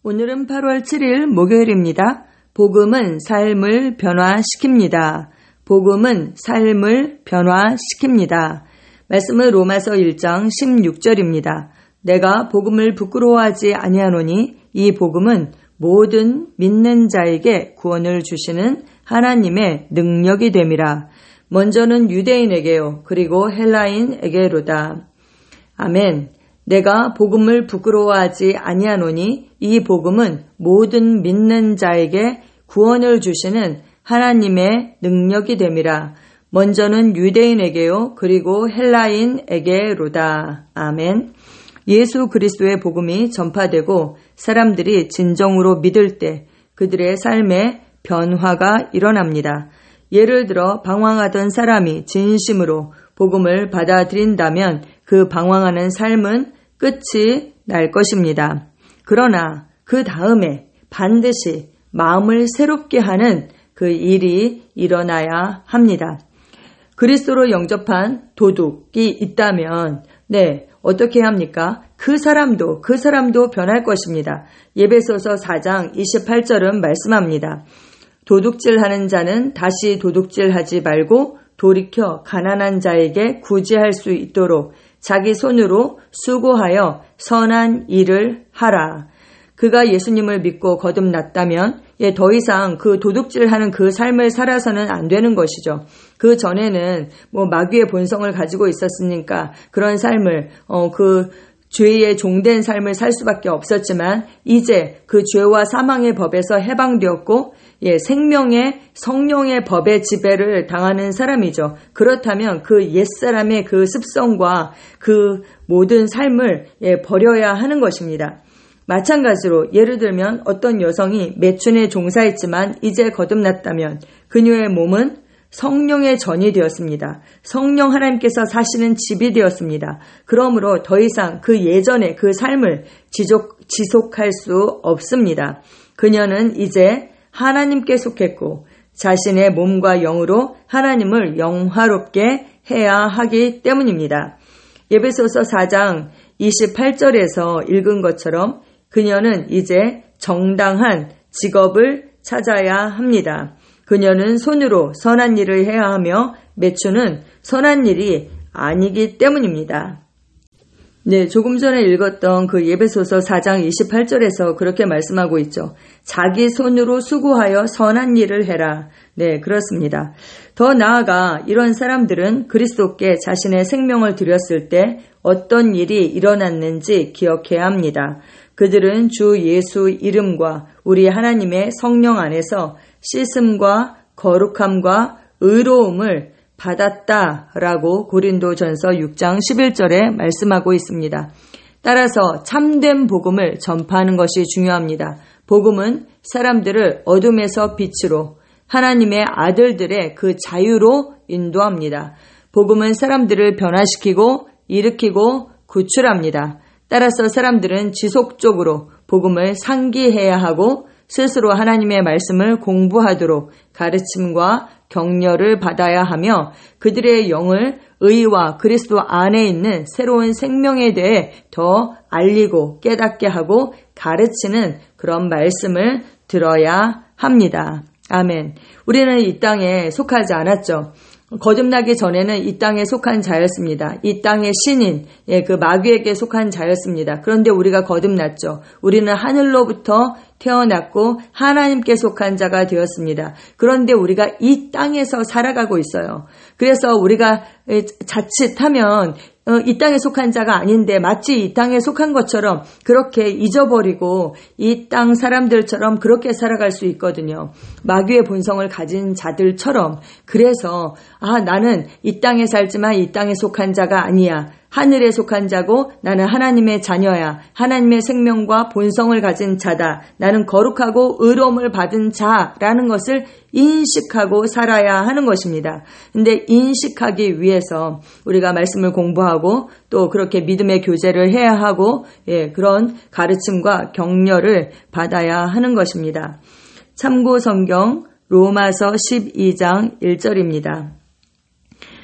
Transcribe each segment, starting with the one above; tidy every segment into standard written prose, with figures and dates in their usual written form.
오늘은 8월 7일 목요일입니다. 복음은 삶을 변화시킵니다. 복음은 삶을 변화시킵니다. 말씀은 로마서 1장 16절입니다. 내가 복음을 부끄러워하지 아니하노니 이 복음은 모든 믿는 자에게 구원을 주시는 하나님의 능력이 됨이라. 먼저는 유대인에게요, 그리고 헬라인에게로다. 아멘. 내가 복음을 부끄러워하지 아니하노니 이 복음은 모든 믿는 자에게 구원을 주시는 하나님의 능력이 됨이라. 먼저는 유대인에게요, 그리고 헬라인에게로다. 아멘. 예수 그리스도의 복음이 전파되고 사람들이 진정으로 믿을 때 그들의 삶에 변화가 일어납니다. 예를 들어 방황하던 사람이 진심으로 복음을 받아들인다면 그 방황하는 삶은 끝이 날 것입니다. 그러나 그 다음에 반드시 마음을 새롭게 하는 그 일이 일어나야 합니다. 그리스도로 영접한 도둑이 있다면 어떻게 해야 합니까? 그 사람도 변할 것입니다. 에베소서 4장 28절은 말씀합니다. 도둑질하는 자는 다시 도둑질하지 말고 돌이켜 가난한 자에게 구제할 수 있도록 자기 손으로 수고하여 선한 일을 하라. 그가 예수님을 믿고 거듭났다면 더 이상 그 도둑질하는 그 삶을 살아서는 안 되는 것이죠. 그 전에는 마귀의 본성을 가지고 있었으니까 그런 삶을 그 죄의 종된 삶을 살 수밖에 없었지만 이제 그 죄와 사망의 법에서 해방되었고 생명의 성령의 법의 지배를 당하는 사람이죠. 그렇다면 그 옛사람의 그 습성과 그 모든 삶을 버려야 하는 것입니다. 마찬가지로 예를 들면 어떤 여성이 매춘에 종사했지만 이제 거듭났다면 그녀의 몸은 성령의 전이 되었습니다. 성령 하나님께서 사시는 집이 되었습니다. 그러므로 더 이상 그 예전의 그 삶을 지속할 수 없습니다. 그녀는 이제 하나님께 속했고 자신의 몸과 영으로 하나님을 영화롭게 해야 하기 때문입니다. 에베소서 4장 28절에서 읽은 것처럼 그녀는 이제 정당한 직업을 찾아야 합니다. 그녀는 손으로 선한 일을 해야 하며 매춘은 선한 일이 아니기 때문입니다. 조금 전에 읽었던 그 에베소서 4장 28절에서 그렇게 말씀하고 있죠. 자기 손으로 수고하여 선한 일을 해라. 그렇습니다. 더 나아가 이런 사람들은 그리스도께 자신의 생명을 드렸을 때 어떤 일이 일어났는지 기억해야 합니다. 그들은 주 예수 이름과 우리 하나님의 성령 안에서 씻음과 거룩함과 의로움을 받았다라고 고린도전서 6장 11절에 말씀하고 있습니다. 따라서 참된 복음을 전파하는 것이 중요합니다. 복음은 사람들을 어둠에서 빛으로 하나님의 아들들의 그 자유로 인도합니다. 복음은 사람들을 변화시키고 일으키고 구출합니다. 따라서 사람들은 지속적으로 복음을 상기해야 하고 스스로 하나님의 말씀을 공부하도록 가르침과 격려를 받아야 하며 그들의 영을 의와 그리스도 안에 있는 새로운 생명에 대해 더 알리고 깨닫게 하고 가르치는 그런 말씀을 들어야 합니다. 아멘. 우리는 이 땅에 속하지 않았죠. 거듭나기 전에는 이 땅에 속한 자였습니다. 이 땅의 신인, 그 마귀에게 속한 자였습니다. 그런데 우리가 거듭났죠. 우리는 하늘로부터 태어났고 하나님께 속한 자가 되었습니다. 그런데 우리가 이 땅에서 살아가고 있어요. 그래서 우리가 자칫하면 이 땅에 속한 자가 아닌데 마치 이 땅에 속한 것처럼 그렇게 잊어버리고 이 땅 사람들처럼 그렇게 살아갈 수 있거든요. 마귀의 본성을 가진 자들처럼. 그래서 나는 이 땅에 살지만 이 땅에 속한 자가 아니야. 하늘에 속한 자고 나는 하나님의 자녀야. 하나님의 생명과 본성을 가진 자다. 나는 거룩하고 의로움을 받은 자라는 것을 인식하고 살아야 하는 것입니다. 근데 인식하기 위해서 우리가 말씀을 공부하고 또 그렇게 믿음의 교제를 해야 하고 그런 가르침과 격려를 받아야 하는 것입니다. 참고 성경 로마서 12장 1절입니다.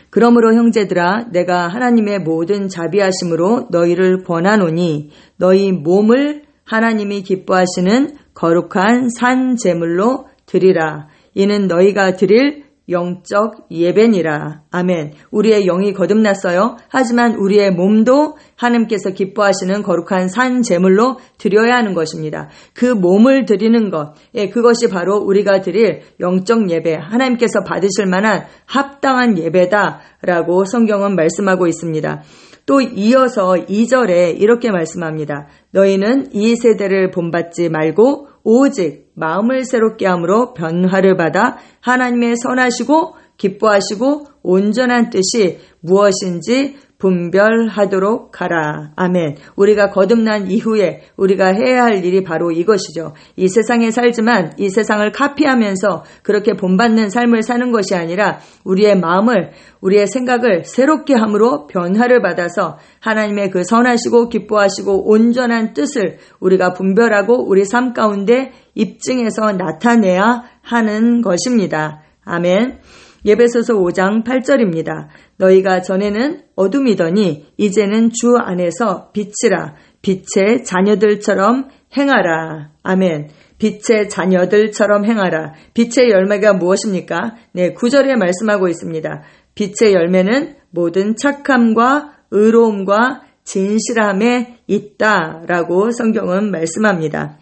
그러므로 형제들아 내가 하나님의 모든 자비하심으로 너희를 권하노니 너희 몸을 하나님이 기뻐하시는 거룩한 산 제물로 드리라. 이는 너희가 드릴 영적 예배니라. 아멘. 우리의 영이 거듭났어요. 하지만 우리의 몸도 하나님께서 기뻐하시는 거룩한 산 제물로 드려야 하는 것입니다. 그 몸을 드리는 것, 그것이 바로 우리가 드릴 영적 예배, 하나님께서 받으실 만한 합당한 예배다라고 성경은 말씀하고 있습니다. 또 이어서 2절에 이렇게 말씀합니다. 너희는 이 세대를 본받지 말고 오직 마음을 새롭게 함으로 변화를 받아 하나님의 선하시고 기뻐하시고 온전한 뜻이 무엇인지 분별하도록 하라. 아멘. 우리가 거듭난 이후에 우리가 해야 할 일이 바로 이것이죠. 이 세상에 살지만 이 세상을 카피하면서 그렇게 본받는 삶을 사는 것이 아니라 우리의 마음을, 우리의 생각을 새롭게 함으로 변화를 받아서 하나님의 그 선하시고 기뻐하시고 온전한 뜻을 우리가 분별하고 우리 삶 가운데 입증해서 나타내야 하는 것입니다. 아멘. 에베소서 5장 8절입니다. 너희가 전에는 어둠이더니 이제는 주 안에서 빛이라. 빛의 자녀들처럼 행하라. 아멘. 빛의 자녀들처럼 행하라. 빛의 열매가 무엇입니까? 네, 9절에 말씀하고 있습니다. 빛의 열매는 모든 착함과 의로움과 진실함에 있다라고 성경은 말씀합니다.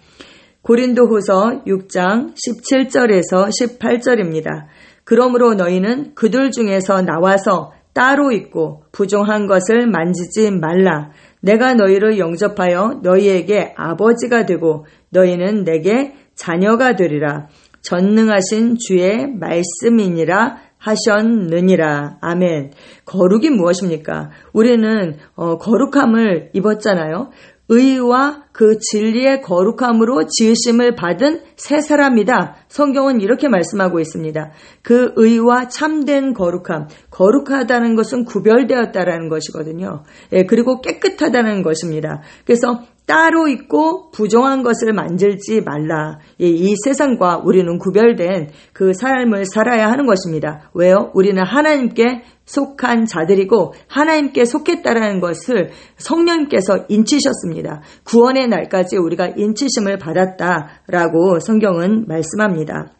고린도후서 6장 17절에서 18절입니다. 그러므로 너희는 그들 중에서 나와서 따로 있고 부정한 것을 만지지 말라. 내가 너희를 영접하여 너희에게 아버지가 되고 너희는 내게 자녀가 되리라. 전능하신 주의 말씀이니라 하셨느니라. 아멘. 거룩이 무엇입니까? 우리는 거룩함을 입었잖아요. 의와 그 진리의 거룩함으로 지으심을 받은 새 사람이다. 성경은 이렇게 말씀하고 있습니다. 그 의와 참된 거룩함, 거룩하다는 것은 구별되었다라는 것이거든요. 그리고 깨끗하다는 것입니다. 그래서 따로 있고 부정한 것을 만질지 말라. 이 세상과 우리는 구별된 그 삶을 살아야 하는 것입니다. 왜요? 우리는 하나님께 속한 자들이고 하나님께 속했다라는 것을 성령님께서 인치셨습니다. 구원의 날까지 우리가 인치심을 받았다라고 성경은 말씀합니다.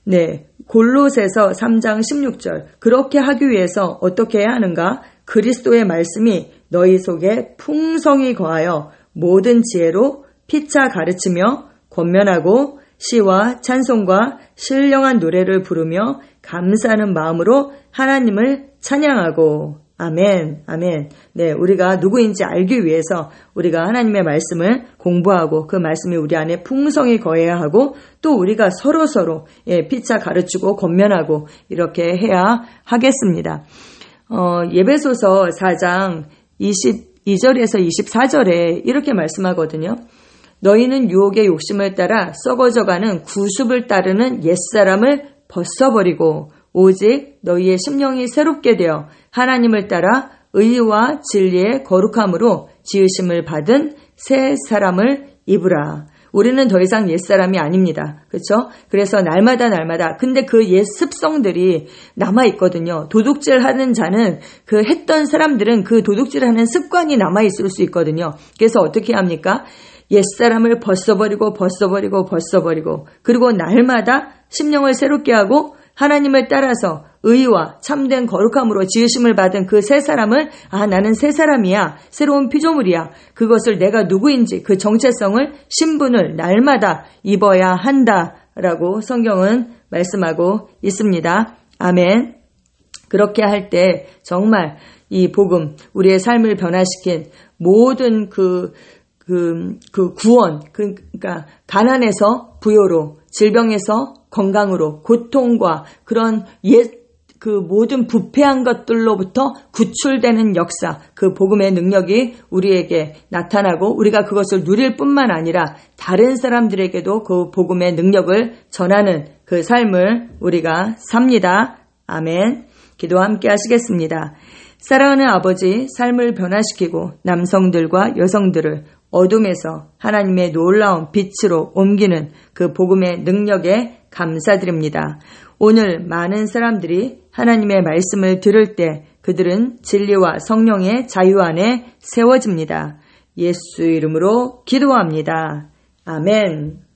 네, 골로새서 3장 16절. 그렇게 하기 위해서 어떻게 해야 하는가? 그리스도의 말씀이 너희 속에 풍성히 거하여 모든 지혜로 피차 가르치며 권면하고 시와 찬송과 신령한 노래를 부르며 감사하는 마음으로 하나님을 찬양하고. 아멘, 아멘. 네, 우리가 누구인지 알기 위해서 우리가 하나님의 말씀을 공부하고 그 말씀이 우리 안에 풍성히 거해야 하고 또 우리가 서로 피차 가르치고 권면하고 이렇게 해야 하겠습니다. 에베소서 4장 22절에서 24절에 이렇게 말씀하거든요. 너희는 유혹의 욕심을 따라 썩어져가는 구습을 따르는 옛사람을 벗어버리고 오직 너희의 심령이 새롭게 되어 하나님을 따라 의와 진리의 거룩함으로 지으심을 받은 새 사람을 입으라. 우리는 더 이상 옛사람이 아닙니다. 그렇죠? 그래서 날마다 근데 그 옛 습성들이 남아있거든요. 도둑질하는 자는 그 했던 사람들은 그 도둑질하는 습관이 남아있을 수 있거든요. 그래서 어떻게 합니까? 옛사람을 벗어버리고 그리고 날마다 심령을 새롭게 하고 하나님을 따라서 의와 참된 거룩함으로 지으심을 받은 그 새 사람을 나는 새 사람이야. 새로운 피조물이야. 그것을 내가 누구인지 그 정체성을 신분을 날마다 입어야 한다라고 성경은 말씀하고 있습니다. 아멘. 그렇게 할 때 정말 이 복음 우리의 삶을 변화시킨 모든 그 구원 그러니까 가난에서 부요로 질병에서 건강으로 고통과 그런 그 모든 부패한 것들로부터 구출되는 역사, 그 복음의 능력이 우리에게 나타나고 우리가 그것을 누릴 뿐만 아니라 다른 사람들에게도 그 복음의 능력을 전하는 그 삶을 우리가 삽니다. 아멘. 기도 함께 하시겠습니다. 사랑하는 아버지, 삶을 변화시키고 남성들과 여성들을 어둠에서 하나님의 놀라운 빛으로 옮기는 그 복음의 능력에 감사드립니다. 오늘 많은 사람들이 하나님의 말씀을 들을 때 그들은 진리와 성령의 자유 안에 세워집니다. 예수 이름으로 기도합니다. 아멘.